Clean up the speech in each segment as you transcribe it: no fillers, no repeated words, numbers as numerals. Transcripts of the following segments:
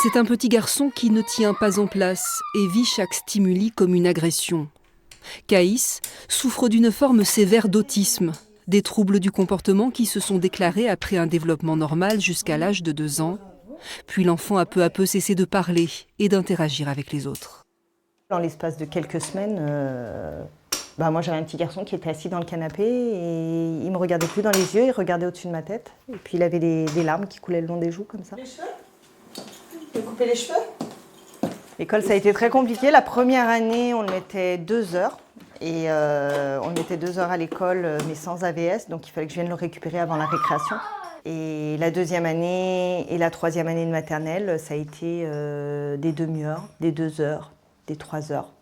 C'est un petit garçon qui ne tient pas en place et vit chaque stimuli comme une agression. Caïs souffre d'une forme sévère d'autisme, des troubles du comportement qui se sont déclarés après un développement normal jusqu'à l'âge de 2 ans. Puis l'enfant a peu à peu cessé de parler et d'interagir avec les autres. Dans l'espace de quelques semaines, moi j'avais un petit garçon qui était assis dans le canapé et il me regardait plus dans les yeux, il regardait au-dessus de ma tête. Et puis il avait des larmes qui coulaient le long des joues comme ça. Les cheveux ? Tu veux couper les cheveux ? L'école, ça a été très compliqué. La première année, on le mettait 2 heures. Et on le mettait 2 heures à l'école, mais sans AVS. Donc il fallait que je vienne le récupérer avant la récréation. Et la 2e année et la 3e année de maternelle, ça a été des demi-heures, des 2 heures, des 3 heures.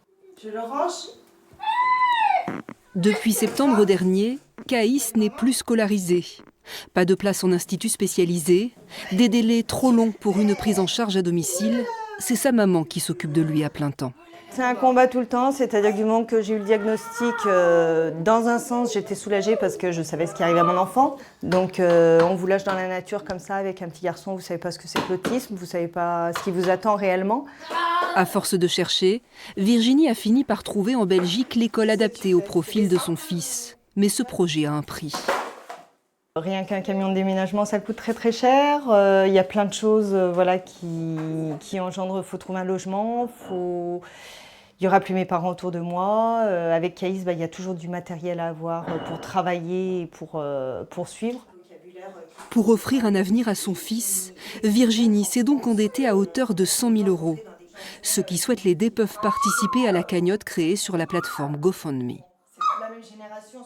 Je le range. Depuis septembre dernier, Caïs n'est plus scolarisé. Pas de place en institut spécialisé, des délais trop longs pour une prise en charge à domicile. C'est sa maman qui s'occupe de lui à plein temps. C'est un combat tout le temps, c'est-à-dire que du moment que j'ai eu le diagnostic, dans un sens, j'étais soulagée parce que je savais ce qui arrivait à mon enfant. Donc on vous lâche dans la nature comme ça avec un petit garçon, vous ne savez pas ce que c'est que l'autisme, vous ne savez pas ce qui vous attend réellement. À force de chercher, Virginie a fini par trouver en Belgique l'école adaptée au profil de son fils. Mais ce projet a un prix. Rien qu'un camion de déménagement, ça coûte très très cher. Il y a plein de choses qui engendrent. Il faut trouver un logement, il n'y aura plus mes parents autour de moi. Avec Caïs, il y a toujours du matériel à avoir pour travailler et pour poursuivre. Pour offrir un avenir à son fils, Virginie s'est donc endettée à hauteur de 100 000 €. Ceux qui souhaitent l'aider peuvent participer à la cagnotte créée sur la plateforme GoFundMe. C'est la même génération.